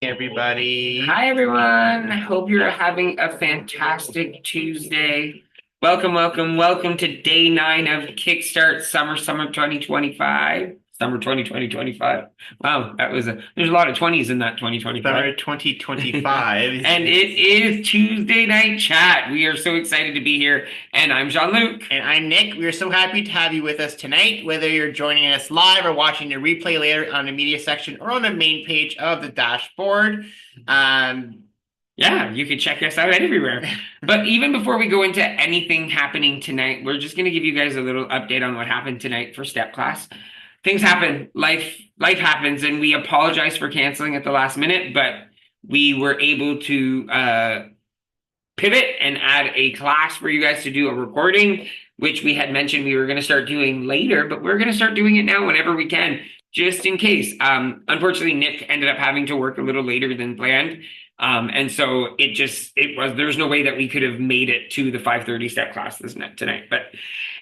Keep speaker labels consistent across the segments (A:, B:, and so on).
A: Everybody.
B: Hi, everyone. Hope you're having a fantastic Tuesday. Welcome to day 9 of KickStart Summer 2025. Summer 2025. Wow, there's a lot of 20s in that 2025.
A: Summer 2025.
B: And it is Tuesday night chat. We are so excited to be here. And I'm Jean-Luc.
A: And I'm Nick. We are so happy to have you with us tonight, whether you're joining us live or watching the replay later on the media section or on the main page of the dashboard.
B: Yeah, you can check us out everywhere. But even before we go into anything happening tonight, we're just going to give you guys a little update on what happened tonight for step class. Things happen, life happens, and we apologize for canceling at the last minute, but we were able to pivot and add a class for you guys to do a recording, which we had mentioned we were going to start doing later, but we're going to start doing it now whenever we can, just in case. Unfortunately, Nick ended up having to work a little later than planned. And so there's no way that we could have made it to the 5:30 step class tonight, but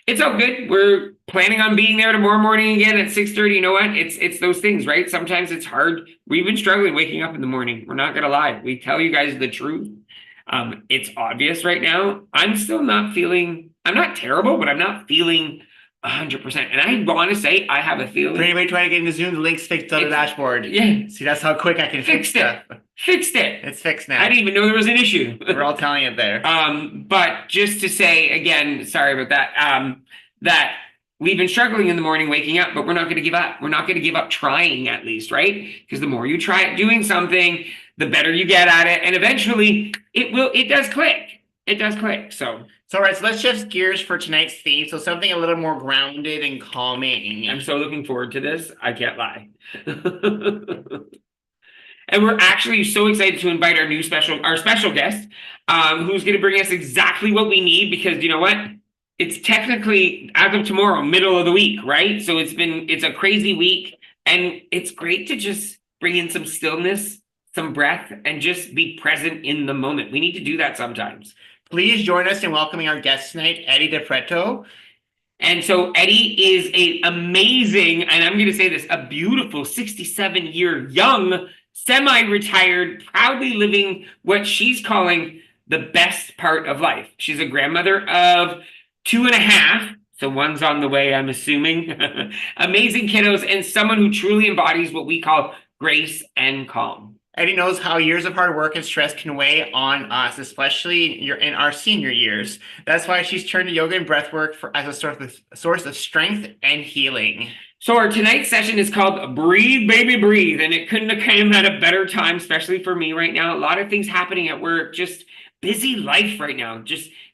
B: it's all good. We're planning on being there tomorrow morning again at 6:30. You know what? It's those things, right? Sometimes it's hard. We've been struggling waking up in the morning. We're not going to lie. We tell you guys the truth. It's obvious right now. I'm not terrible, but I'm not feeling 100%. And I want to say I have a feeling.
A: For anybody trying to get into Zoom, the link's fixed on the dashboard.
B: Yeah.
A: See, that's how quick I can fix it.
B: Fixed it.
A: It's fixed now.
B: I didn't even know there was an issue.
A: We're all telling it there.
B: But just to say again, sorry about that. That we've been struggling in the morning waking up, but we're not going to give up. We're not going to give up trying, at least, right? Because the more you try doing something, the better you get at it, and eventually it does click. It does click. So
A: all right, so let's shift gears for tonight's theme. So something a little more grounded and calming.
B: I'm so looking forward to this. I can't lie. And we're actually so excited to invite our special guest, who's going to bring us exactly what we need, because you know what? It's technically, as of tomorrow, middle of the week, right? So it's a crazy week, and it's great to just bring in some stillness, some breath, and just be present in the moment. We need to do that sometimes.
A: Please join us in welcoming our guest tonight, Edy De Pretto.
B: And so Edy is an amazing, and I'm going to say this, a beautiful 67-year young, semi-retired, proudly living what she's calling the best part of life. She's a grandmother of 2.5, so one's on the way, I'm assuming. Amazing kiddos, and someone who truly embodies what we call grace and calm.
A: Edy knows how years of hard work and stress can weigh on us, especially in our senior years. That's why she's turned to yoga and breath work as a source of strength and healing.
B: So our tonight's session is called Breathe, Baby, Breathe, and it couldn't have come at a better time, especially for me right now. A lot of things happening at work, just busy life right now.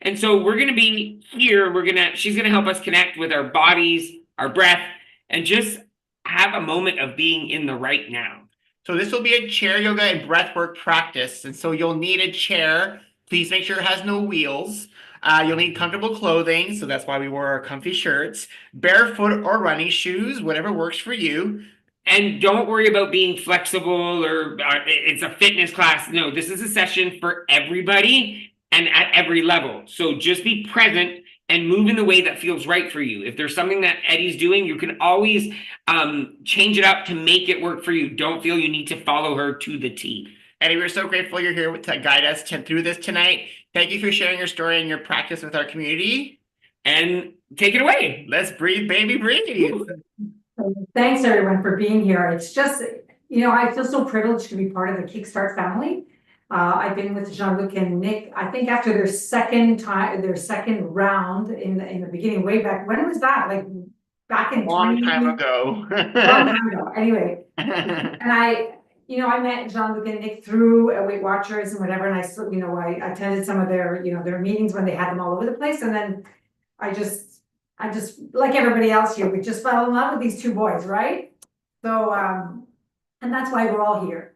B: And so we're going to be here. She's going to help us connect with our bodies, our breath, and just have a moment of being in the right now.
A: So this will be a chair yoga and breathwork practice. And so you'll need a chair. Please make sure it has no wheels. You'll need comfortable clothing. So that's why we wore our comfy shirts, barefoot or running shoes, whatever works for you.
B: And don't worry about being flexible or it's a fitness class. No, this is a session for everybody and at every level. So just be present and move in the way that feels right for you. If there's something that Edy's doing, you can always change it up to make it work for you. Don't feel you need to follow her to the T.
A: Edy, we're so grateful you're here to guide us through this tonight. Thank you for sharing your story and your practice with our community.
B: And take it away.
A: Let's breathe, baby, breathe.
C: Thanks, everyone, for being here. It's just, I feel so privileged to be part of the KickStart family. I've been with Jean-Luc and Nick, I think after their second round in the beginning, way back. When was that? Like back in
A: long time ago.
C: Long time ago. Anyway, and I met Jean-Luc and Nick through Weight Watchers and whatever, and I attended some of their meetings when they had them all over the place, and then I just like everybody else here, we just fell in love with these two boys, right? So and that's why we're all here.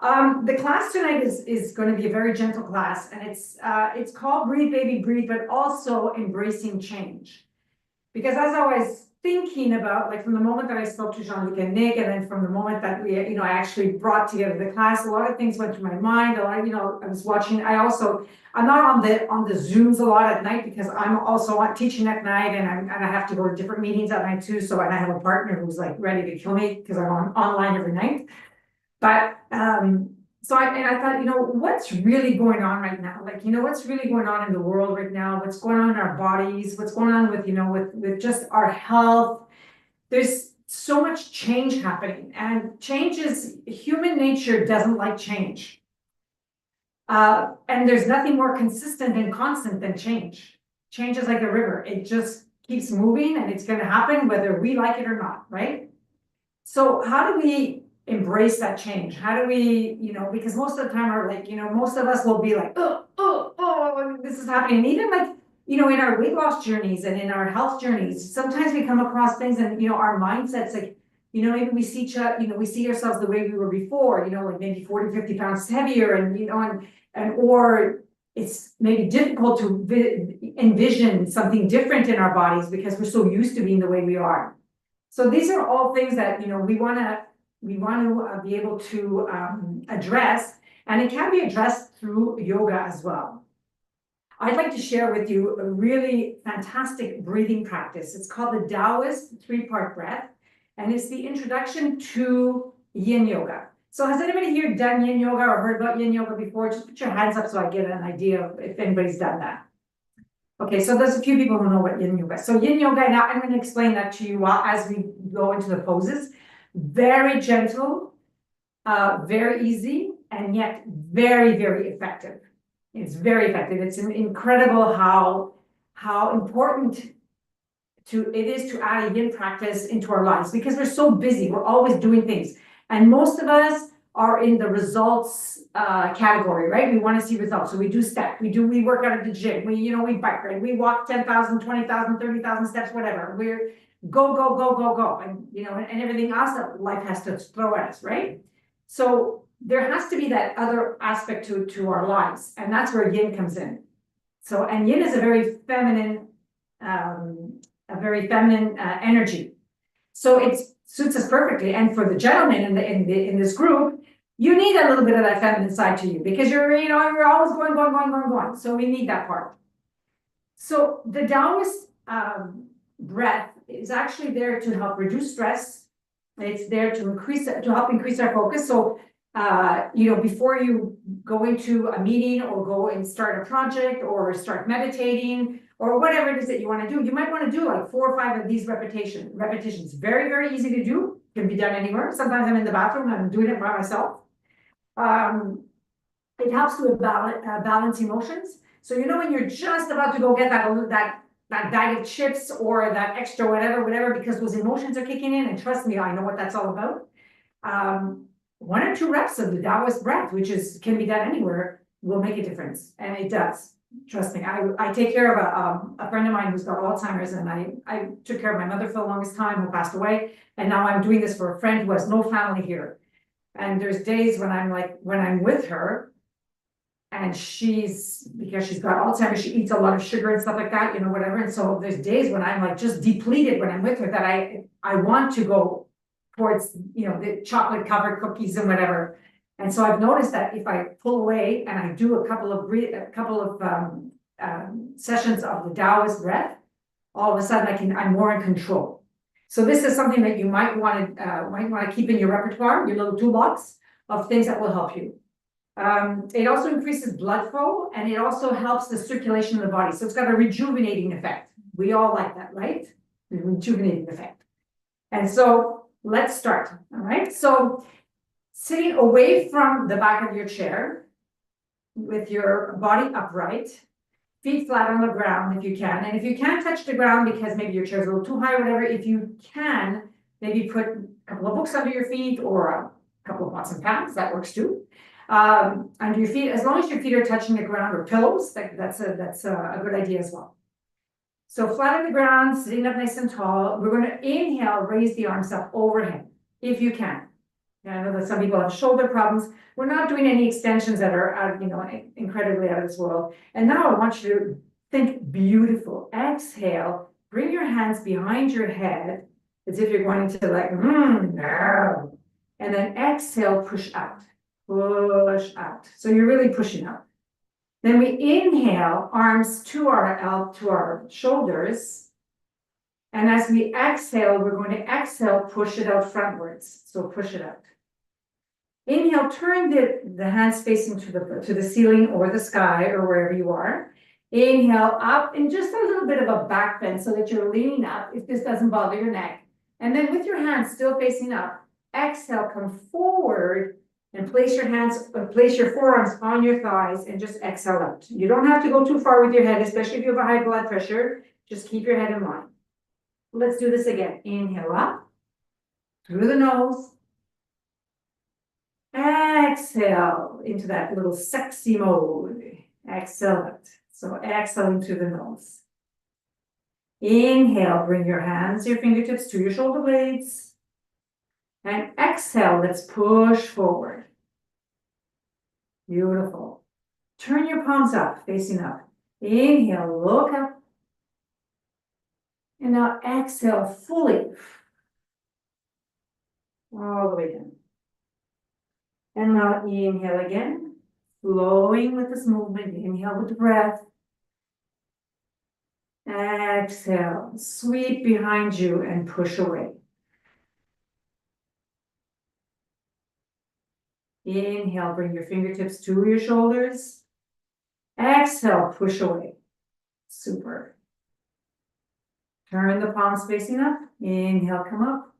C: The class tonight is going to be a very gentle class, and it's called Breathe, Baby, Breathe, but also embracing change. Because as I was thinking about, like from the moment that I spoke to Jean-Luc and Nick, and then from the moment that we, I actually brought together the class, a lot of things went through my mind. I was watching. I'm not on the Zooms a lot at night because I'm also teaching at night, and I have to go to different meetings at night too. So, and I have a partner who's like ready to kill me because I'm online every night. But So I thought, what's really going on right now? Like, what's really going on in the world right now? What's going on in our bodies? What's going on with, with just our health? There's so much change happening, and human nature doesn't like change. And there's nothing more consistent and constant than change. Change is like a river. It just keeps moving and it's going to happen whether we like it or not, right? So how do we embrace that change? How do we, because most of the time are like, most of us will be like, oh, this is happening. And even like, in our weight loss journeys and in our health journeys, sometimes we come across things and, our mindsets, like, maybe we see, we see ourselves the way we were before, like maybe 40, 50 pounds heavier or it's maybe difficult to envision something different in our bodies because we're so used to being the way we are. So these are all things that, we want to be able to address, and it can be addressed through yoga as well. I'd like to share with you a really fantastic breathing practice. It's called the Taoist 3-part breath, and it's the introduction to yin yoga. So has anybody here done yin yoga or heard about yin yoga before? Just put your hands up so I get an idea of if anybody's done that. Okay, so there's a few people who know what yin yoga is. So yin yoga, now I'm going to explain that to you as we go into the poses. Very gentle, very easy, and yet very, very effective. It's very effective. It's incredible how important it is to add a yin practice into our lives because we're so busy. We're always doing things. And most of us are in the results category, right? We want to see results. So we do steps, we work out at the gym, we bike, right? We walk 10,000, 20,000, 30,000 steps, whatever. We're go. And, and everything else that life has to throw at us, right? So there has to be that other aspect to our lives. And that's where yin comes in. So, and yin is a very feminine energy. So it suits us perfectly. And for the gentlemen in this group, you need a little bit of that feminine side to you because you're always going. So we need that part. So the Taoist breath is actually there to help reduce stress. It's there to help increase our focus. So, before you go into a meeting or go and start a project or start meditating or whatever it is that you want to do, you might want to do like 4 or 5 of these repetitions. Very, very easy to do. Can be done anywhere. Sometimes I'm in the bathroom and I'm doing it by myself. It helps to balance emotions. So when you're just about to go get that bag of chips or that extra whatever, because those emotions are kicking in, and trust me, I know what that's all about. 1 or 2 reps of the Taoist breath, which can be done anywhere, will make a difference, and it does. Trust me. I take care of a friend of mine who's got Alzheimer's, and I took care of my mother for the longest time, who passed away, and now I'm doing this for a friend who has no family here. And there's days when I'm with her, and because she's got Alzheimer's, she eats a lot of sugar and stuff like that, whatever. And so there's days when I'm like just depleted when I'm with her that I want to go towards, the chocolate covered cookies and whatever. And so I've noticed that if I pull away and I do a couple of sessions of the Taoist breath, all of a sudden I'm more in control. So this is something that you might want to keep in your repertoire, your little toolbox of things that will help you. It also increases blood flow, and it also helps the circulation of the body. So it's got a rejuvenating effect. We all like that, right? The rejuvenating effect. And so let's start. All right. So sitting away from the back of your chair with your body upright, feet flat on the ground if you can. And if you can't touch the ground because maybe your chair is a little too high or whatever, if you can, maybe put a couple of books under your feet or a couple of pots and pans, that works too. Under your feet, as long as your feet are touching the ground, or pillows, that's a good idea as well. So flat on the ground, sitting up nice and tall. We're going to inhale, raise the arms up overhead, if you can. And I know that some people have shoulder problems. We're not doing any extensions that are, incredibly out of this world. And now I want you to think beautiful. Exhale, bring your hands behind your head, as if you're going to like, and then exhale, push out. Push out. So you're really pushing out. Then we inhale, arms to our shoulders. And as we exhale, we're going to exhale, push it out frontwards. So push it out. Inhale, turn the hands facing to the ceiling or the sky or wherever you are. Inhale up and just a little bit of a back bend so that you're leaning up if this doesn't bother your neck. And then with your hands still facing up, exhale, come forward and place your forearms on your thighs and just exhale out. You don't have to go too far with your head, especially if you have a high blood pressure. Just keep your head in line. Let's do this again. Inhale up through the nose. Exhale into that little sexy mode. Exhale it. So exhaling through the nose. Inhale, bring your hands, your fingertips to your shoulder blades. And exhale, let's push forward. Beautiful. Turn your palms up, facing up. Inhale, look up. And now exhale fully. All the way down. And now inhale again, flowing with this movement. Inhale with the breath. Exhale, sweep behind you and push away. Inhale, bring your fingertips to your shoulders. Exhale, push away. Super. Turn the palms facing up. Inhale, come up.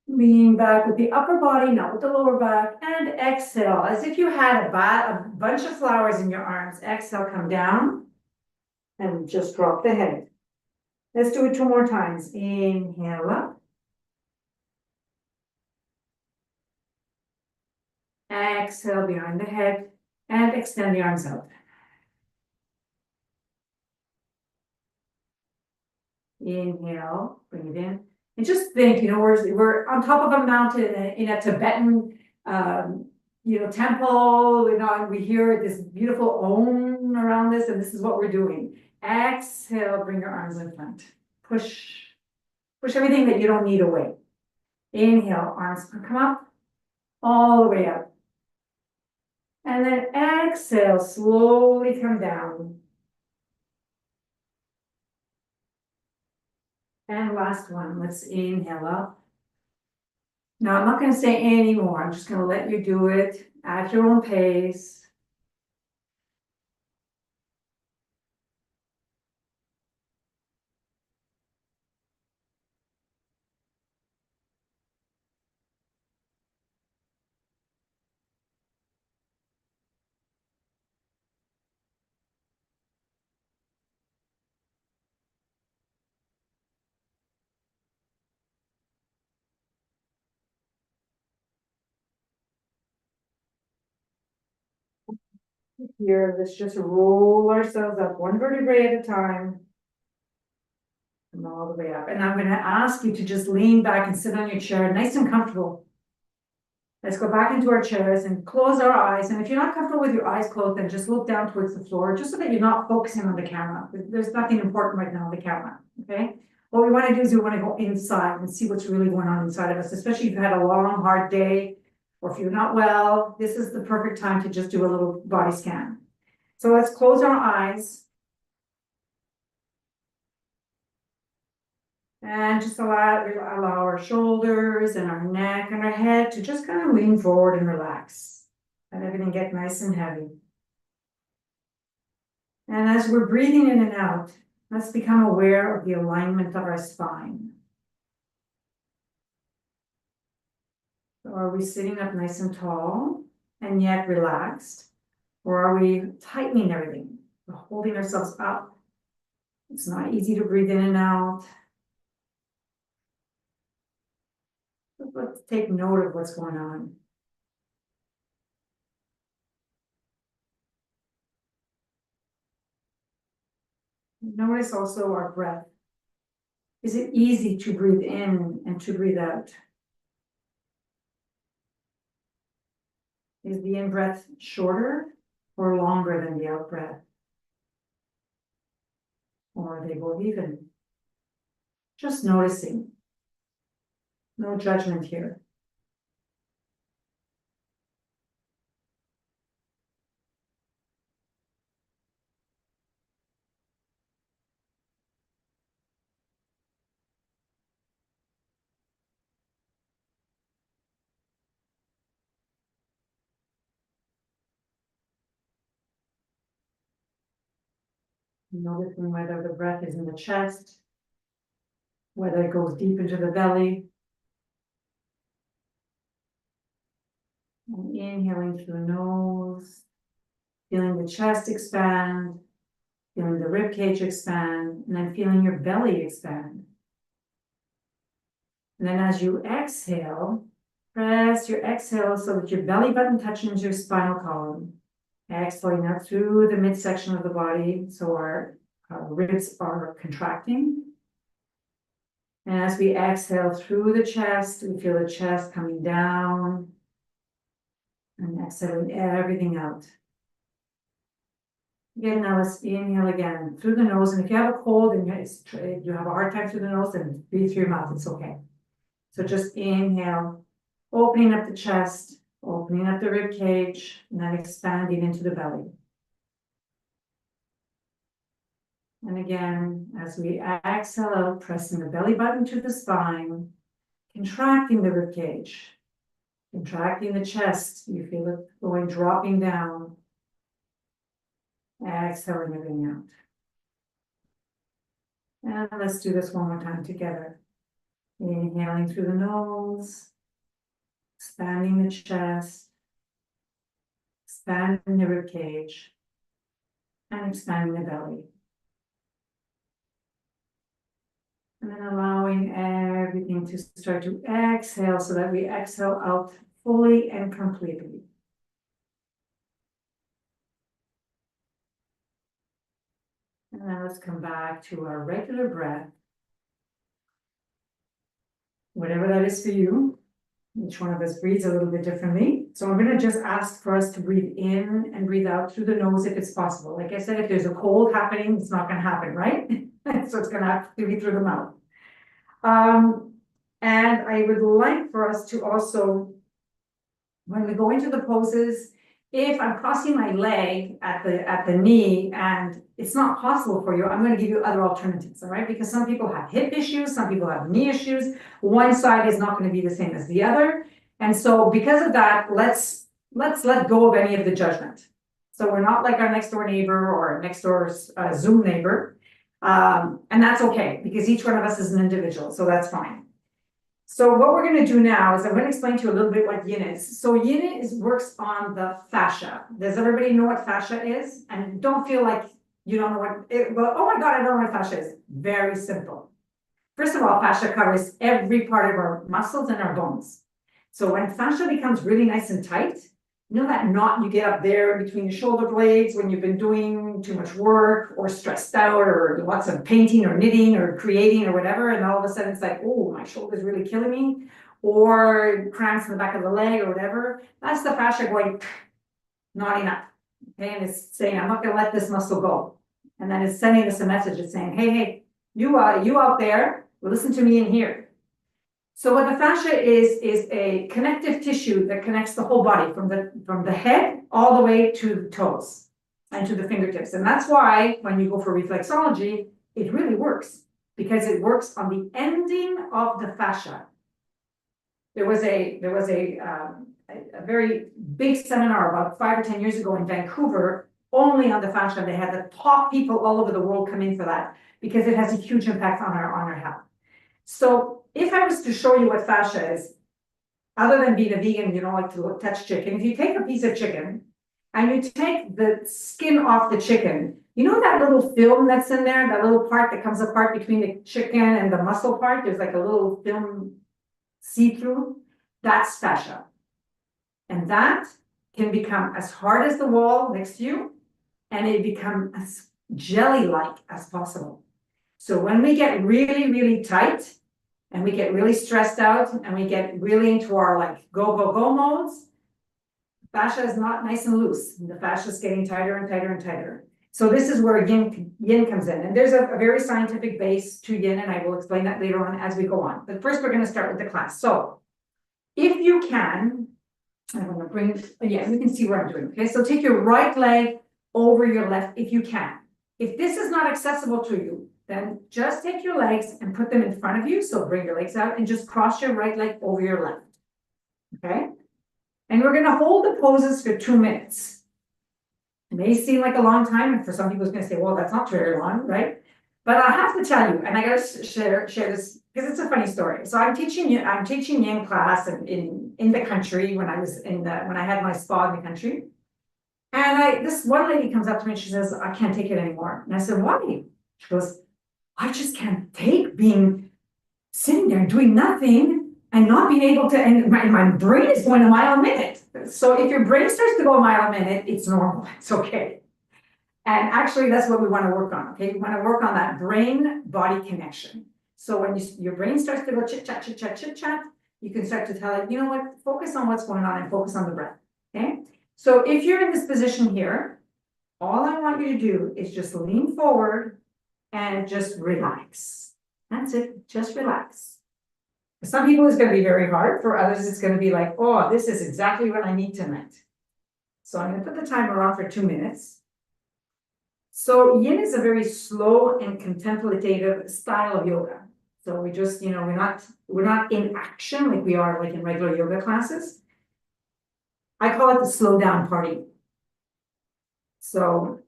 C: Lean back with the upper body, not with the lower back. And exhale, as if you had a bunch of flowers in your arms. Exhale, come down. And just drop the head. Let's do it 2 more times. Inhale up. Exhale behind the head and extend the arms out. Inhale, bring it in. And just think, we're on top of a mountain in a Tibetan, temple, and we hear this beautiful om around this, and this is what we're doing. Exhale, bring your arms in front. Push everything that you don't need away. Inhale, arms come up, all the way up. And then exhale, slowly come down. And last one, let's inhale up. Now, I'm not going to say any more. I'm just going to let you do it at your own pace. Here, let's just roll ourselves up 1 vertebrae at a time. And all the way up. And I'm going to ask you to just lean back and sit on your chair, nice and comfortable. Let's go back into our chairs and close our eyes. And if you're not comfortable with your eyes closed, then just look down towards the floor, just so that you're not focusing on the camera. There's nothing important right now on the camera, okay? What we want to do is we want to go inside and see what's really going on inside of us, especially if you've had a long, hard day, or if you're not well. This is the perfect time to just do a little body scan. So let's close our eyes. And just allow our shoulders and our neck and our head to just kind of lean forward and relax. Let everything get nice and heavy. And as we're breathing in and out, let's become aware of the alignment of our spine. So are we sitting up nice and tall and yet relaxed? Or are we tightening everything? We're holding ourselves up. It's not easy to breathe in and out. Let's take note of what's going on. Notice also our breath. Is it easy to breathe in and to breathe out? Is the in-breath shorter or longer than the out-breath? Or are they both even? Just noticing. No judgment here. Noticing whether the breath is in the chest, whether it goes deep into the belly. And inhaling through the nose, feeling the chest expand, feeling the rib cage expand, and then feeling your belly expand. And then as you exhale, press your exhale so that your belly button touches your spinal column. Exhaling out through the midsection of the body, so our ribs are contracting. And as we exhale through the chest, we feel the chest coming down and exhaling everything out. Again, now let's inhale again through the nose. And if you have a cold and you have a hard time through the nose, then breathe through your mouth, it's okay. So just inhale, opening up the chest, opening up the rib cage, and then expanding into the belly. And again, as we exhale out, pressing the belly button to the spine, contracting the rib cage, contracting the chest. You feel it going, dropping down. Exhaling everything out. And let's do this one more time together. Inhaling through the nose, expanding the chest, expanding the rib cage, and expanding the belly. And then allowing everything to start to exhale so that we exhale out fully and completely. And then let's come back to our regular breath. Whatever that is for you. Each one of us breathes a little bit differently. So I'm going to just ask for us to breathe in and breathe out through the nose if it's possible. Like I said, if there's a cold happening, it's not going to happen, right? So it's going to have to be through the mouth. And I would like for us to also, when we go into the poses, if I'm crossing my leg at the knee and it's not possible for you, I'm going to give you other alternatives, all right? Because some people have hip issues, some people have knee issues. One side is not going to be the same as the other. And so because of that, let's let go of any of the judgment. So we're not like our next door neighbor or next door Zoom neighbor. And that's okay because each one of us is an individual, so that's fine. So what we're going to do now is I'm going to explain to you a little bit what yin is. So yin works on the fascia. Does everybody know what fascia is? And don't feel like you don't know what it, well, oh my God, I don't know what fascia is. Very simple. First of all, fascia covers every part of our muscles and our bones. So when fascia becomes really nice and tight, you know that knot you get up there between your shoulder blades when you've been doing too much work or stressed out or lots of painting or knitting or creating or whatever, and all of a sudden it's like, oh, my shoulder's really killing me, or cramps in the back of the leg or whatever. That's the fascia going, knotting up. Okay, and it's saying, I'm not going to let this muscle go. And then it's sending us a message. It's saying, hey, you out there, listen to me in here. So what the fascia is a connective tissue that connects the whole body from the head all the way to the toes and to the fingertips. And that's why when you go for reflexology, it really works because it works on the ending of the fascia. There was a very big seminar about 5 or 10 years ago in Vancouver, only on the fascia. They had the top people all over the world come in for that because it has a huge impact on our health. So if I was to show you what fascia is, other than being a vegan, you don't like to touch chicken. If you take a piece of chicken and you take the skin off the chicken, you know that little film that's in there, that little part that comes apart between the chicken and the muscle part? There's like a little film see-through. That's fascia. And that can become as hard as the wall next to you, and it become as jelly-like as possible. So when we get really, really tight, and we get really stressed out, and we get really into our like go, go, go modes, fascia is not nice and loose. And the fascia is getting tighter and tighter and tighter. So this is where yin comes in. And there's a very scientific base to yin, and I will explain that later on as we go on. But first, we're going to start with the class. So if you can, I'm going to bring, yeah, you can see what I'm doing. Okay, so take your right leg over your left if you can. If this is not accessible to you, then just take your legs and put them in front of you. So bring your legs out and just cross your right leg over your left. Okay? And we're going to hold the poses for 2 minutes. May seem like a long time, and for some people it's gonna say, well, that's not very long, right? But I have to tell you, and I gotta share this, because it's a funny story. So I'm teaching yin class in the country when I was when I had my spa in the country. And this one lady comes up to me and she says, I can't take it anymore. And I said, why? She goes, I just can't take being sitting there doing nothing and not being able to, and my brain is going a mile a minute. So if your brain starts to go a mile a minute, it's normal, it's okay. And actually, that's what we want to work on, okay? We want to work on that brain-body connection. So when your brain starts to go chit-chat, chit-chat, chit-chat, you can start to tell it, you know what, focus on what's going on and focus on the breath, okay? So if you're in this position here, all I want you to do is just lean forward and just relax. That's it, just relax. For some people, it's going to be very hard. For others, it's going to be like, oh, this is exactly what I need tonight. So I'm going to put the timer on for 2 minutes. So yin is a very slow and contemplative style of yoga. So we just, we're not in action like we are like in regular yoga classes. I call it the slow down party. So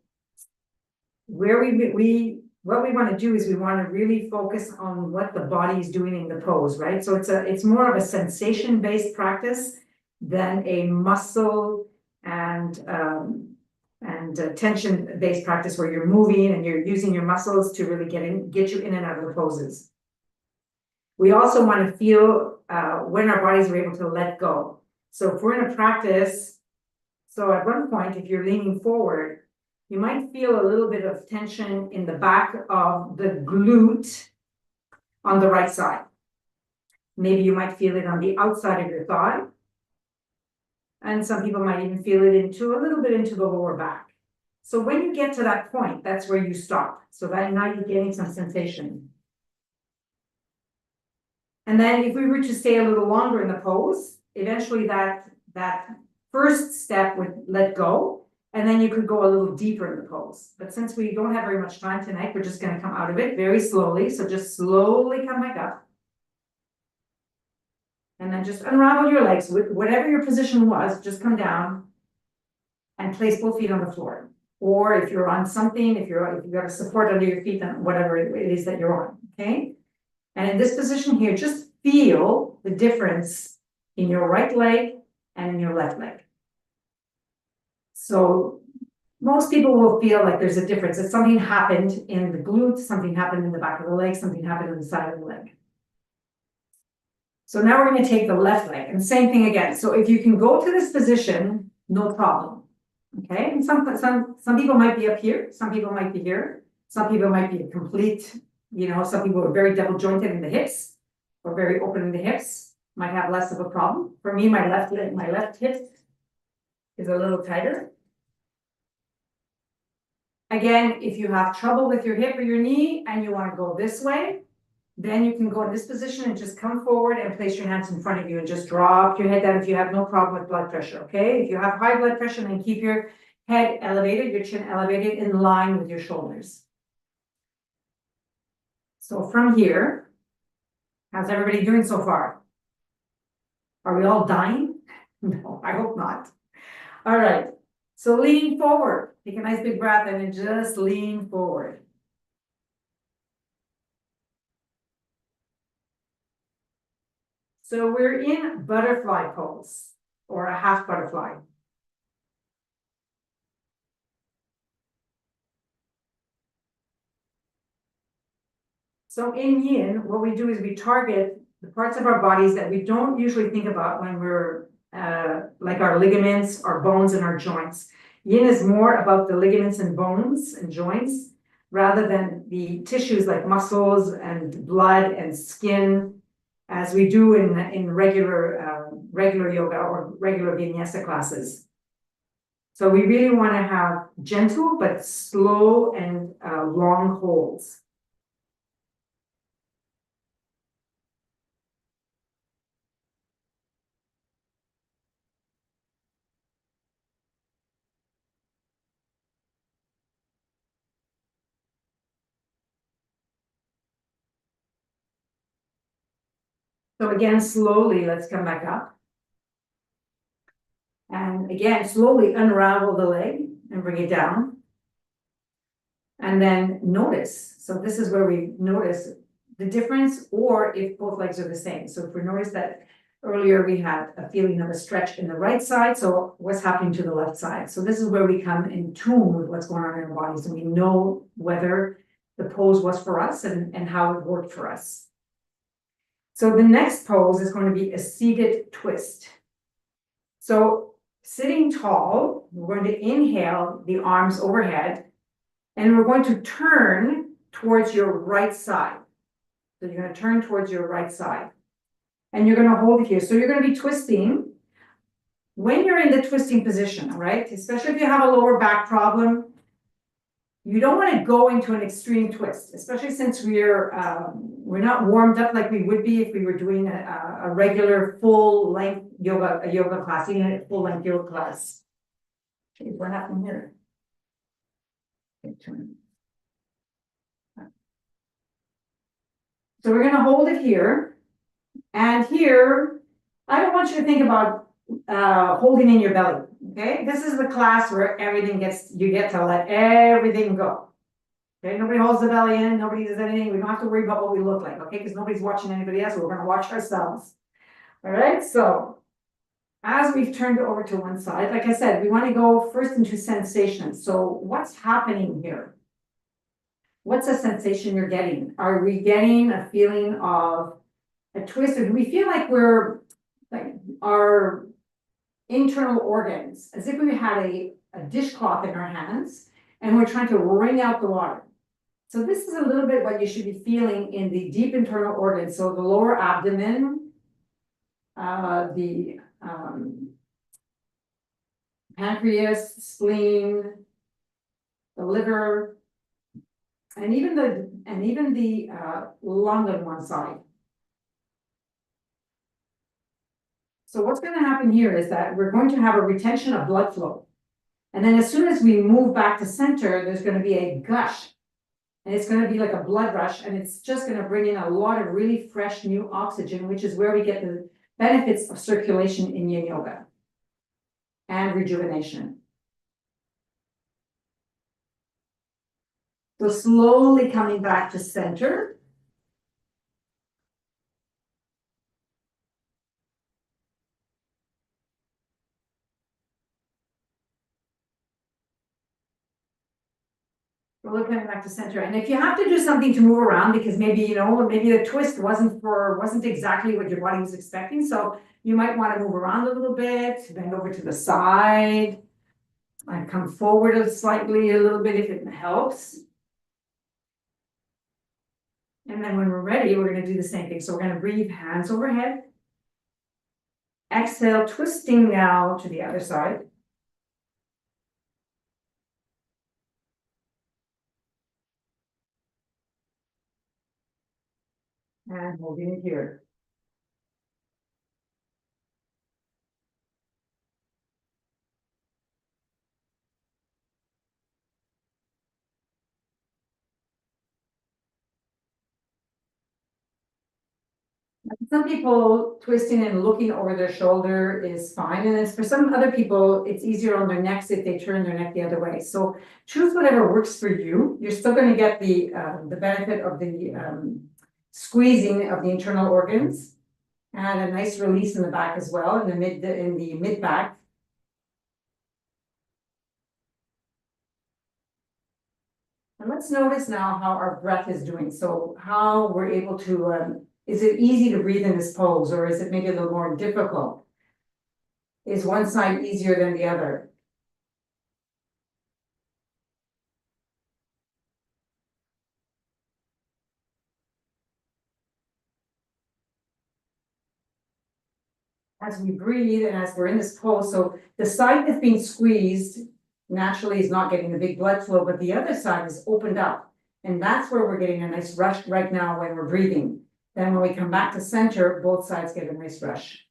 C: where what we want to do is we want to really focus on what the body is doing in the pose, right? So it's more of a sensation-based practice than a muscle and tension-based practice where you're moving and you're using your muscles to really get you in and out of the poses. We also want to feel when our bodies are able to let go. So if we're in a practice, so at one point, if you're leaning forward, you might feel a little bit of tension in the back of the glute on the right side. Maybe you might feel it on the outside of your thigh. And some people might even feel it a little bit into the lower back. So when you get to that point, that's where you stop. So that now you're getting some sensation. And then if we were to stay a little longer in the pose, eventually that first step would let go. And then you could go a little deeper in the pose. But since we don't have very much time tonight, we're just going to come out of it very slowly. So just slowly come back up. And then just unravel your legs. Whatever your position was, just come down and place both feet on the floor. Or if you're on something, if you've got a support under your feet, then whatever it is that you're on, okay? And in this position here, just feel the difference in your right leg and in your left leg. So most people will feel like there's a difference, that something happened in the glute, something happened in the back of the leg, something happened in the side of the leg. So now we're going to take the left leg, and same thing again. So if you can go to this position, no problem. Okay, and some people might be up here, some people might be here, some people might be complete, some people are very double jointed in the hips or very open in the hips, might have less of a problem. For me, my left hip is a little tighter. Again, if you have trouble with your hip or your knee and you want to go this way, then you can go in this position and just come forward and place your hands in front of you and just drop your head down if you have no problem with blood pressure, okay? If you have high blood pressure, then keep your head elevated, your chin elevated in line with your shoulders. So from here, how's everybody doing so far? Are we all dying? No, I hope not. All right, so lean forward. Take a nice big breath and then just lean forward. So we're in butterfly pose or a half butterfly. So in yin, what we do is we target the parts of our bodies that we don't usually think about when we're like our ligaments, our bones, and our joints. Yin is more about the ligaments and bones and joints rather than the tissues like muscles and blood and skin, as we do in regular yoga or regular vinyasa classes. So we really want to have gentle but slow and long holds. So again, slowly, let's come back up. And again, slowly unravel the leg. and bring it down. And then notice, so this is where we notice the difference, or if both legs are the same. So if we notice that earlier we had a feeling of a stretch in the right side, so what's happening to the left side? So this is where we come in tune with what's going on in our bodies, and we know whether the pose was for us and how it worked for us. So the next pose is going to be a seated twist. So sitting tall, we're going to inhale the arms overhead, and we're going to turn towards your right side. So you're going to turn towards your right side. And you're going to hold it here. So you're going to be twisting. When you're in the twisting position, right, especially if you have a lower back problem, you don't want to go into an extreme twist, especially since we're not warmed up like we would be if we were doing a regular full-length yoga class, even a full-length yoga class. Okay, what happened here? Okay, so we're going to hold it here. And here, I don't want you to think about holding in your belly, okay? This is the class where you get to let everything go. Okay, nobody holds the belly in, nobody does anything. We don't have to worry about what we look like, okay? Because nobody's watching anybody else, we're gonna watch ourselves. All right, so as we've turned it over to one side, like I said, we want to go first into sensation. So what's happening here? What's a sensation you're getting? Are we getting a feeling of a twist, or do we feel like we're like our internal organs, as if we had a dishcloth in our hands and we're trying to wring out the water? So this is a little bit what you should be feeling in the deep internal organs. So the lower abdomen, the pancreas, spleen, the liver, and even the lung on one side. So what's going to happen here is that we're going to have a retention of blood flow. And then as soon as we move back to center, there's going to be a gush. And it's going to be like a blood rush. And it's just going to bring in a lot of really fresh new oxygen, which is where we get the benefits of circulation in yin yoga and rejuvenation. So slowly coming back to center. We're coming back to center. And if you have to do something to move around, because maybe the twist wasn't exactly what your body was expecting. So you might want to move around a little bit, bend over to the side, and come forward slightly a little bit if it helps. And then when we're ready, we're going to do the same thing. So we're going to breathe hands overhead. Exhale, twisting now to the other side. And holding it here. Some people twisting and looking over their shoulder is fine. And it's for some other people, it's easier on their necks if they turn their neck the other way. So choose whatever works for you. You're still going to get the benefit of the squeezing of the internal organs and a nice release in the back as well, in the mid back. And let's notice now how our breath is doing. So how we're able to, is it easy to breathe in this pose, or is it maybe a little more difficult? Is one side easier than the other? As we breathe and as we're in this pose, so the side that's being squeezed naturally is not getting the big blood flow, but the other side is opened up. And that's where we're getting a nice rush right now when we're breathing. Then when we come back to center, both sides get a nice rush.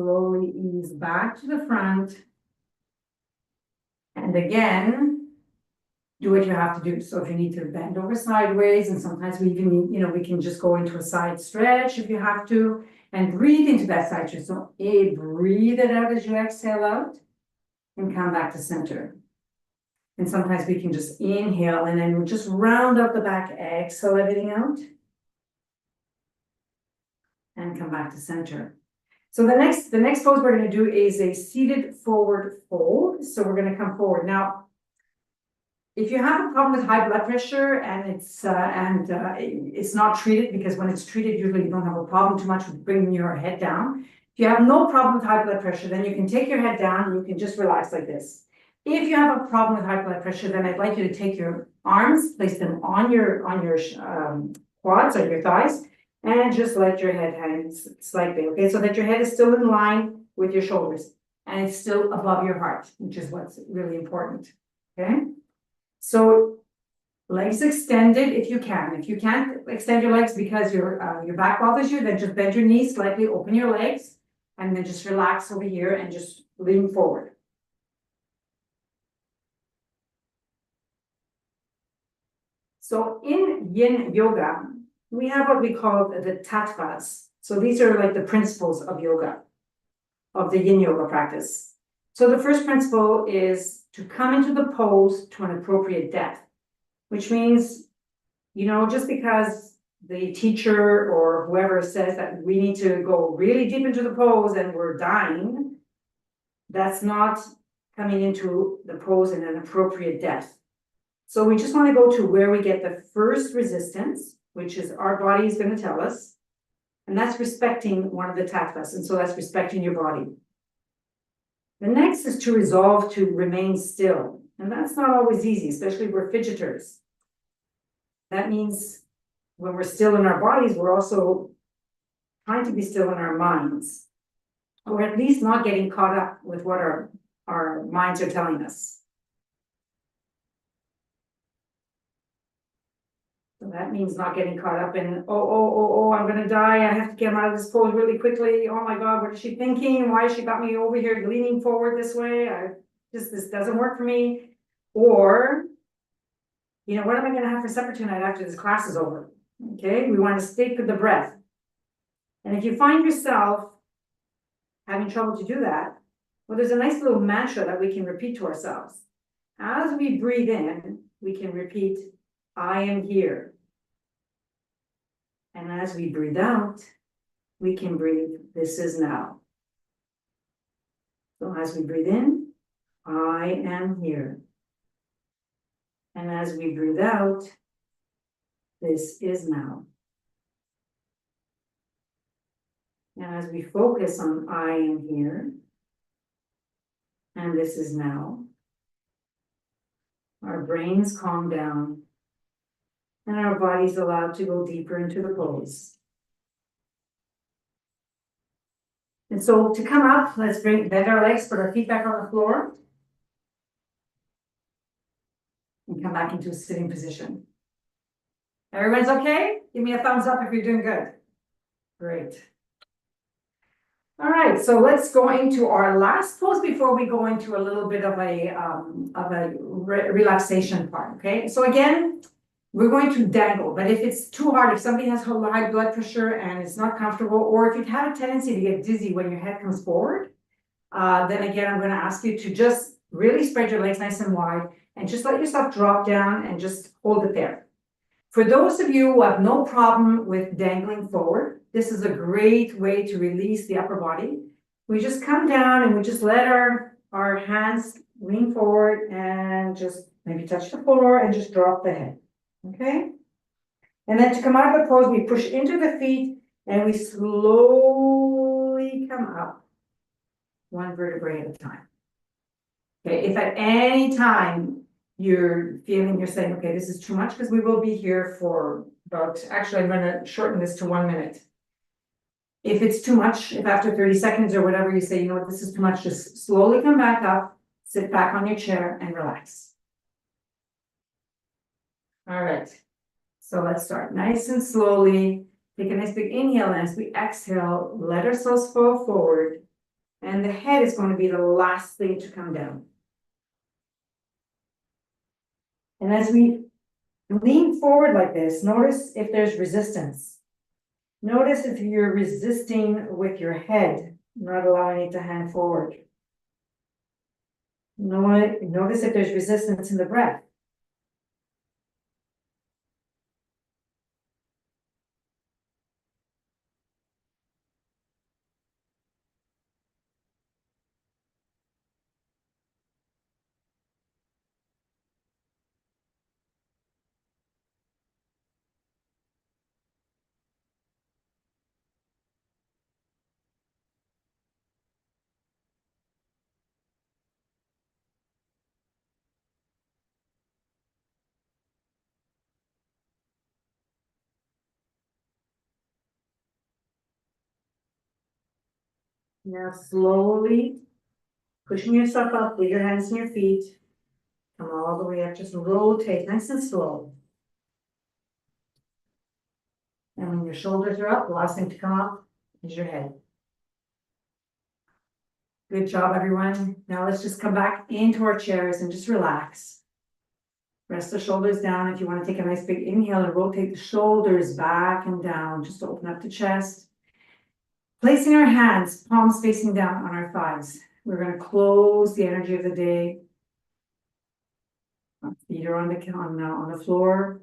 C: slowly ease back to the front. And again, do what you have to do. So if you need to bend over sideways, and sometimes we even need, we can just go into a side stretch if you have to, and breathe into that side stretch. So breathe it out as you exhale out and come back to center. And sometimes we can just inhale and then just round up the back, exhale everything out. And come back to center. So the next pose we're going to do is a seated forward fold. So we're going to come forward. Now, if you have a problem with high blood pressure and it's not treated, because when it's treated, usually you don't have a problem too much with bringing your head down. If you have no problem with high blood pressure, then you can take your head down and you can just relax like this. If you have a problem with high blood pressure, then I'd like you to take your arms, place them on your quads, on your thighs, and just let your head hang slightly, okay? So that your head is still in line with your shoulders and it's still above your heart, which is what's really important, okay? So legs extended if you can. If you can't extend your legs because your back bothers you, then just bend your knees slightly, open your legs, and then just relax over here and just lean forward. So in yin yoga, we have what we call the tattvas. So these are like the principles of yoga, of the yin yoga practice. So the first principle is to come into the pose to an appropriate depth, which means, just because the teacher or whoever says that we need to go really deep into the pose and we're dying, that's not coming into the pose in an appropriate depth. So we just want to go to where we get the first resistance, which is our body is going to tell us, and that's respecting one of the tattvas, and so that's respecting your body. The next is to resolve to remain still, and that's not always easy, especially if we're fidgeters. That means when we're still in our bodies, we're also trying to be still in our minds, or at least not getting caught up with what our minds are telling us. So that means not getting caught up in, I'm going to die. I have to get out of this pose really quickly. Oh my God, what is she thinking? Why has she got me over here leaning forward this way? This doesn't work for me. Or, what am I going to have for supper tonight after this class is over? Okay, we want to stick with the breath. And if you find yourself having trouble to do that, well, there's a nice little mantra that we can repeat to ourselves. As we breathe in, we can repeat, I am here. And as we breathe out, we can breathe, this is now. So as we breathe in, I am here. And as we breathe out, this is now. And as we focus on I am here, and this is now, our brains calm down, and our body's allowed to go deeper into the pose. And so to come up, let's bend our legs, put our feet back on the floor, and come back into a sitting position. Everyone's okay? Give me a thumbs up if you're doing good. Great. All right, so let's go into our last pose before we go into a little bit of a relaxation part, okay? So again, we're going to dangle, but if it's too hard, if somebody has high blood pressure and it's not comfortable, or if you have a tendency to get dizzy when your head comes forward, then again, I'm going to ask you to just really spread your legs nice and wide and just let yourself drop down and just hold it there. For those of you who have no problem with dangling forward, this is a great way to release the upper body. We just come down and we just let our hands lean forward and just maybe touch the floor and just drop the head. Okay? And then to come out of the pose, we push into the feet and we slowly come up one vertebrae at a time. Okay, if at any time you're saying, okay, this is too much, because we will be here for actually, I'm going to shorten this to 1 minute. If it's too much, if after 30 seconds or whatever you say, this is too much, just slowly come back up, sit back on your chair and relax. All right, so let's start nice and slowly. Take a nice big inhale, and as we exhale, let ourselves fall forward And the head is going to be the last thing to come down. And as we lean forward like this, notice if there's resistance. Notice if you're resisting with your head, not allowing it to hang forward. Notice if there's resistance in the breath. Now slowly pushing yourself up with your hands and your feet. Come all the way up, just rotate nice and slow. And when your shoulders are up, the last thing to come up is your head. Good job, everyone. Now let's just come back into our chairs and just relax. Rest the shoulders down. If you want to take a nice big inhale and rotate the shoulders back and down, just to open up the chest. Placing our hands, palms facing down on our thighs. We're going to close the energy of the day. Our feet are on the floor.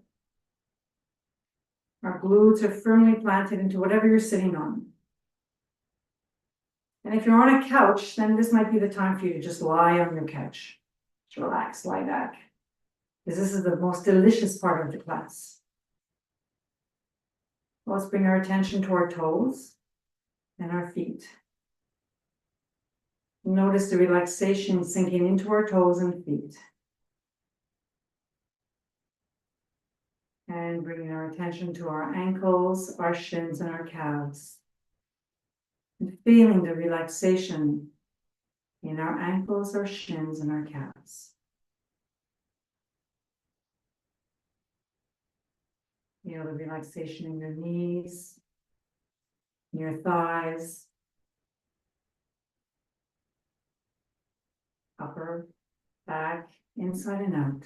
C: Our glutes are firmly planted into whatever you're sitting on. And if you're on a couch, then this might be the time for you to just lie on your couch. Just relax, lie back. Because this is the most delicious part of the class. Let's bring our attention to our toes and our feet. Notice the relaxation sinking into our toes and feet. And bringing our attention to our ankles, our shins, and our calves. And feeling the relaxation in our ankles, our shins, and our calves. Feel the relaxation in your knees, in your thighs, upper, back, inside and out.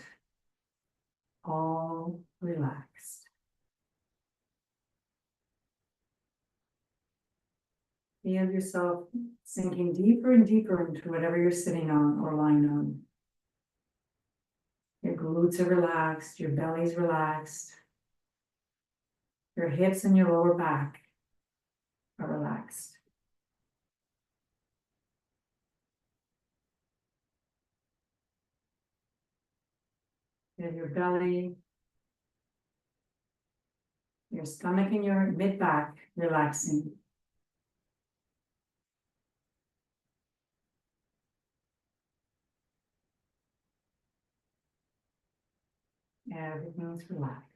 C: All relaxed. Feel yourself sinking deeper and deeper into whatever you're sitting on or lying on. Your glutes are relaxed, your belly's relaxed. Your hips and your lower back are relaxed. Feel your belly, your stomach and your mid-back relaxing. Everything's relaxed.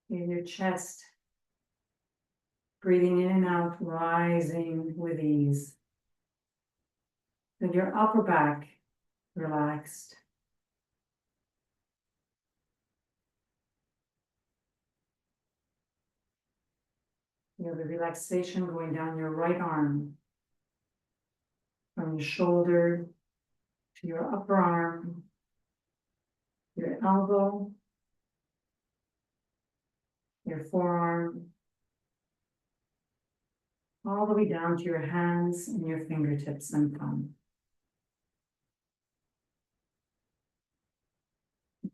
C: In your chest, breathing in and out, rising with ease. With your upper back relaxed. Feel the relaxation going down your right arm, from your shoulder to your upper arm, your elbow, your forearm, all the way down to your hands and your fingertips and thumb.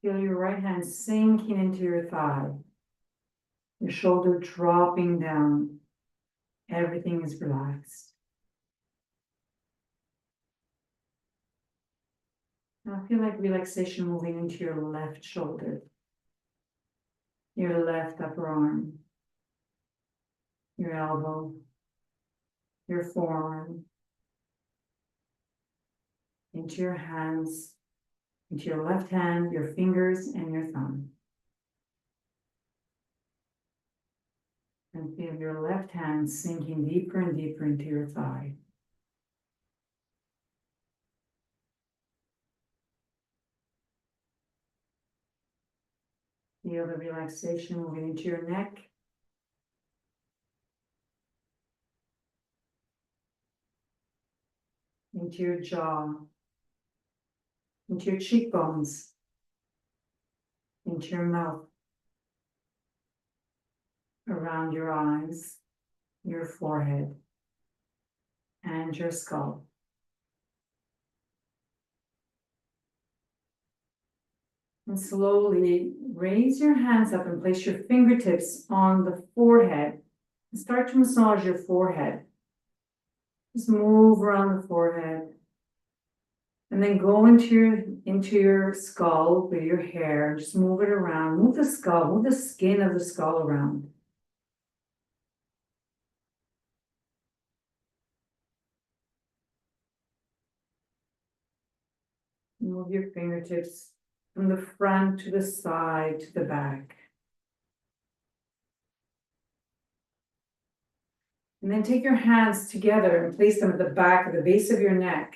C: Feel your right hand sinking into your thigh, your shoulder dropping down. Everything is relaxed. Now feel like relaxation moving into your left shoulder, your left upper arm, your elbow, your forearm, into your hands, into your left hand, your fingers, and your thumb. And feel your left hand sinking deeper and deeper into your thigh. Feel the relaxation moving into your neck, into your jaw, into your cheekbones, into your mouth, around your eyes, your forehead, and your skull. And slowly raise your hands up and place your fingertips on the forehead. And start to massage your forehead. Just move around the forehead. And then go into your skull with your hair. Just move it around. Move the skull, move the skin of the skull around. Move your fingertips from the front to the side to the back. And then take your hands together and place them at the back of the base of your neck.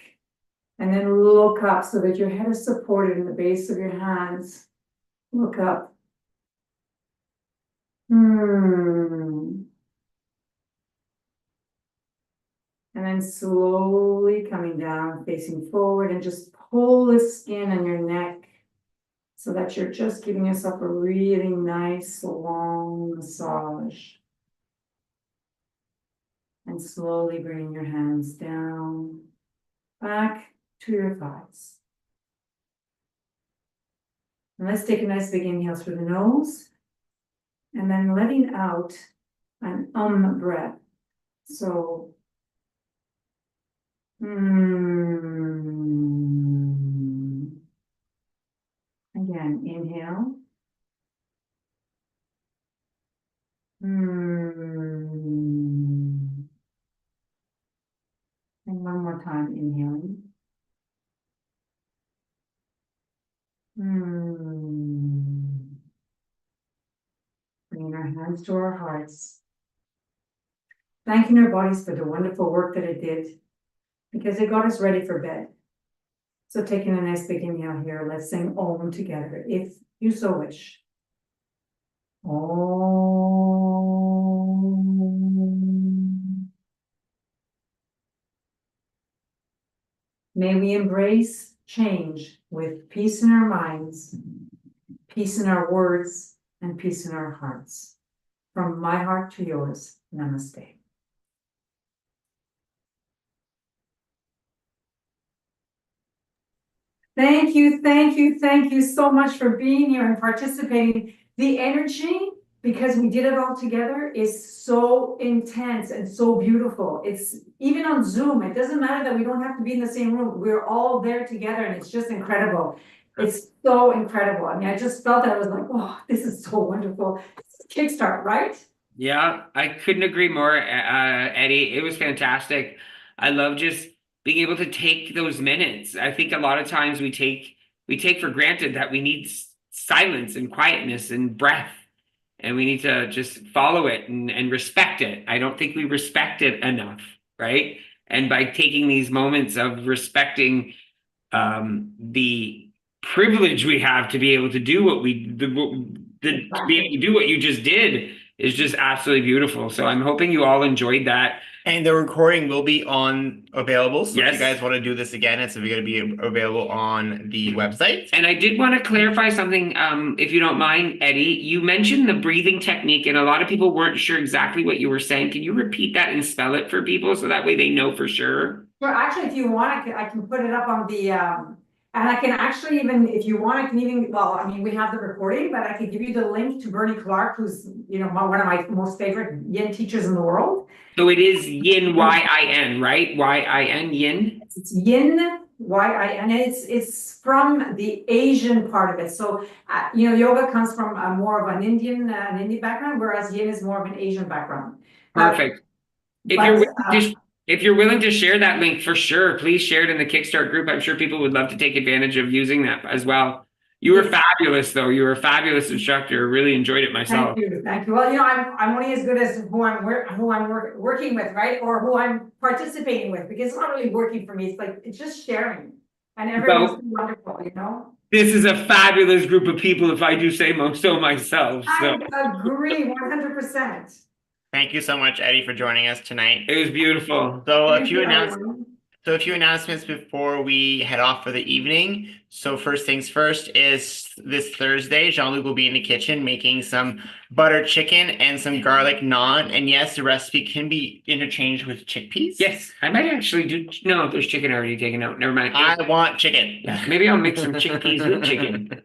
C: And then look up so that your head is supported in the base of your hands. Look up. And then slowly coming down, facing forward, and just pull the skin on your neck so that you're just giving yourself a really nice long massage. And slowly bringing your hands down, back to your thighs. And let's take a nice big inhale through the nose, and then letting out an breath. So, again, inhale. And one more time, inhaling. Bringing our hands to our hearts. Thanking our bodies for the wonderful work that it did, because it got us ready for bed. So taking a nice big inhale here, let's sing Om together, if you so wish. Om. May we embrace change with peace in our minds, peace in our words, and peace in our hearts. From my heart to yours, namaste. Thank you, thank you, thank you so much for being here and participating. The energy, because we did it all together, is so intense and so beautiful. It's even on Zoom, it doesn't matter that we don't have to be in the same room. We're all there together and it's just incredible. It's so incredible. I mean, I just felt that I was like, oh, this is so wonderful. This is KickStart, right?
B: Yeah, I couldn't agree more, Eddie. It was fantastic. I love just being able to take those minutes. I think a lot of times we take for granted that we need silence and quietness and breath, and we need to just follow it and respect it. I don't think we respect it enough, right? And by taking these moments of respecting the privilege we have to be able to do what to be able to do what you just did is just absolutely beautiful. So I'm hoping you all enjoyed that.
A: And the recording will be available. So if
B: Yes.
A: you guys want to do this again, it's going to be available on the website.
B: And I did want to clarify something, if you don't mind, Eddie. You mentioned the breathing technique, and a lot of people weren't sure exactly what you were saying. Can you repeat that and spell it for people so that way they know for sure?
C: Well, actually, if you want, I can put it up on the, and I can actually even, if you want, I can even, well, I mean, we have the recording, but I can give you the link to Bernie Clark, who's, one of my most favorite yin teachers in the world.
B: So it is yin, Y-I-N, right? Y-I-N, yin?
C: It's yin, Y-I-N, it's from the Asian part of it. So, yoga comes from more of an Indian background, whereas yin is more of an Asian background.
B: Perfect. If you're willing to share that link, for sure, please share it in the KickStart group. I'm sure people would love to take advantage of using that as well. You were fabulous, though. You were a fabulous instructor. Really enjoyed it myself.
C: Thank you, thank you. Well, I'm only as good as who I'm working with, right? Or who I'm participating with, because it's not really working for me. It's just sharing, and everyone's wonderful,
B: This is a fabulous group of people, if I do say so myself. So.
C: I agree 100%.
A: Thank you so much, Eddie, for joining us tonight.
B: It was beautiful.
A: So a few announcements. So a few announcements before we head off for the evening. So first things first is this Thursday, Jean-Luc will be in the kitchen making some butter chicken and some garlic naan. And yes, the recipe can be interchanged with chickpeas.
B: Yes, I might actually do. No, there's chicken already taken out. Never mind.
A: I want chicken.
B: Yeah, maybe I'll mix some chickpeas with chicken.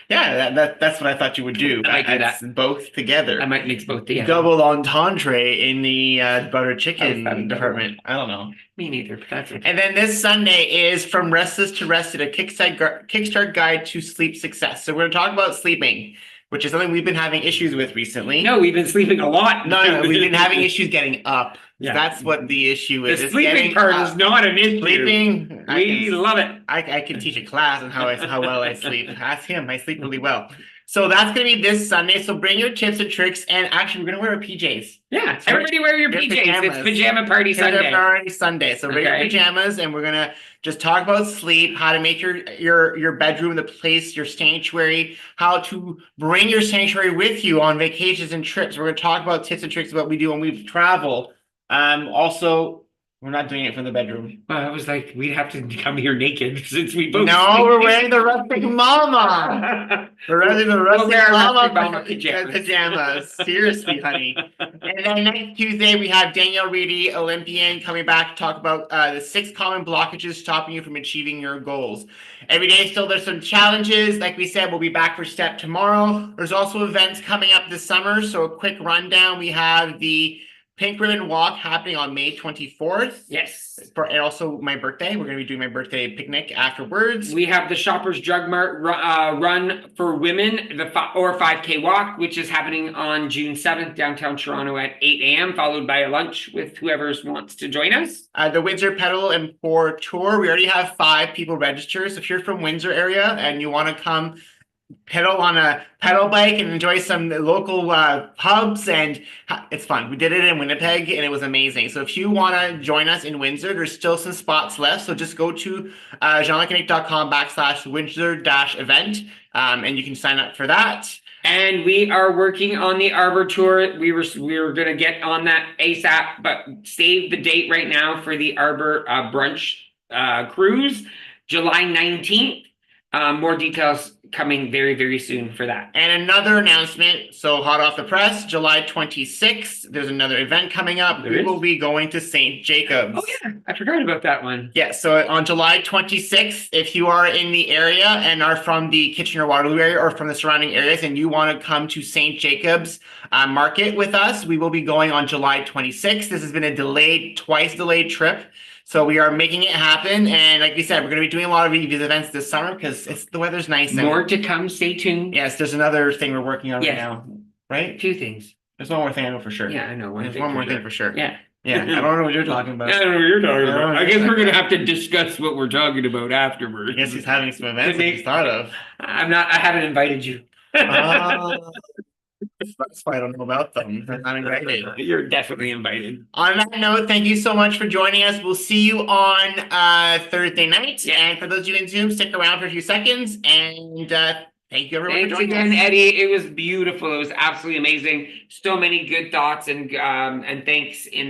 A: Yeah, that's what I thought you would do.
B: I might do
A: That's
B: that.
A: both together.
B: I might mix both together.
A: Double entendre in the butter
B: I
A: chicken
B: thought double.
A: department. I don't know.
B: Me neither, but that's okay.
A: And then this Sunday is From Restless to Rested, a Kickstart guide to sleep success. So we're going to talk about sleeping, which is something we've been having issues with recently.
B: No, we've been sleeping a lot.
A: No, we've been having issues getting up.
B: Yeah.
A: That's what the issue
B: The
A: is. It's
B: sleeping
A: getting
B: part
A: up.
B: is not an issue.
A: Sleeping.
B: We love it.
A: I can teach a class on how well I sleep. Ask him. I sleep really well. So that's going to be this Sunday. So bring your tips and tricks. And actually, we're going to wear our PJs.
B: Yeah,
A: So
B: everybody wear your
A: your
B: PJs.
A: pajamas.
B: It's pajama party Sunday.
A: Already Sunday. So bring your
B: Okay.
A: pajamas, and we're gonna just talk about sleep, how to make your bedroom the place, your sanctuary, how to bring your sanctuary with you on vacations and trips. We're gonna talk about tips and tricks of what we do when we travel. Also, we're not doing it from the bedroom.
B: Well, I was like, we'd have to come here naked since we both.
A: No, we're wearing the rustic mama. We're wearing the rustic
B: wear our
A: mama
B: rustic mama pajamas.
A: pajamas. Seriously, honey. And then next Tuesday, we have Danielle Reedy, Olympian, coming back to talk about the 6 common blockages stopping you from achieving your goals. Every day, still, there's some challenges. Like we said, we'll be back for STEP tomorrow. There's also events coming up this summer. So a quick rundown. We have the Pink Ribbon Walk happening on May 24th.
B: Yes.
A: And also my birthday. We're going to be doing my birthday picnic afterwards.
B: We have the Shoppers Drug Mart run for women, the 5K walk, which is happening on June 7th, downtown Toronto at 8 a.m., followed by a lunch with whoever wants to join us.
A: The Windsor Pedal and Pour Tour. We already have 5 people registered. So if you're from Windsor area and you want to come pedal on a pedal bike and enjoy some local pubs, and it's fun. We did it in Winnipeg and it was amazing. So if you want to join us in Windsor, there's still some spots left. So just go to jeanlucandnick.com/Windsor-event and you can sign up for that.
B: And we are working on the Arbor Tour. We were going to get on that ASAP, but save the date right now for the Arbor brunch cruise, July 19th. More details coming very, very soon for that.
A: And another announcement, so hot off the press, July 26th, there's another event coming up. We will be going to St. Jacobs.
B: Oh yeah, I forgot about that one.
A: Yeah, so on July 26th, if you are in the area and are from the Kitchener-Waterloo area or from the surrounding areas and you want to come to St. Jacobs Market with us, we will be going on July 26th. This has been a twice delayed trip. So we are making it happen, and like we said, we're going to be doing a lot of these events this summer because the weather's nice.
B: More to come. Stay tuned.
A: Yes, there's another thing we're working on right now, right?
B: 2 things.
A: There's one more thing I know for sure.
B: Yeah, I know.
A: There's one more thing for sure.
B: Yeah.
A: Yeah, I don't know what you're talking about.
B: I don't know what you're talking about. I guess we're gonna have to discuss what we're talking about afterwards.
A: I guess he's having some events that he's thought of.
B: I haven't invited you.
A: That's why I don't know about them. I'm not invited.
B: You're definitely invited.
A: On that note, thank you so much for joining us. We'll see you on Thursday night.
B: Yeah.
A: And for those of you in Zoom, stick around for a few seconds. And thank you everyone
B: Thanks
A: for joining
B: again,
A: us.
B: Eddie. It was beautiful. It was absolutely amazing. So many good thoughts and thanks in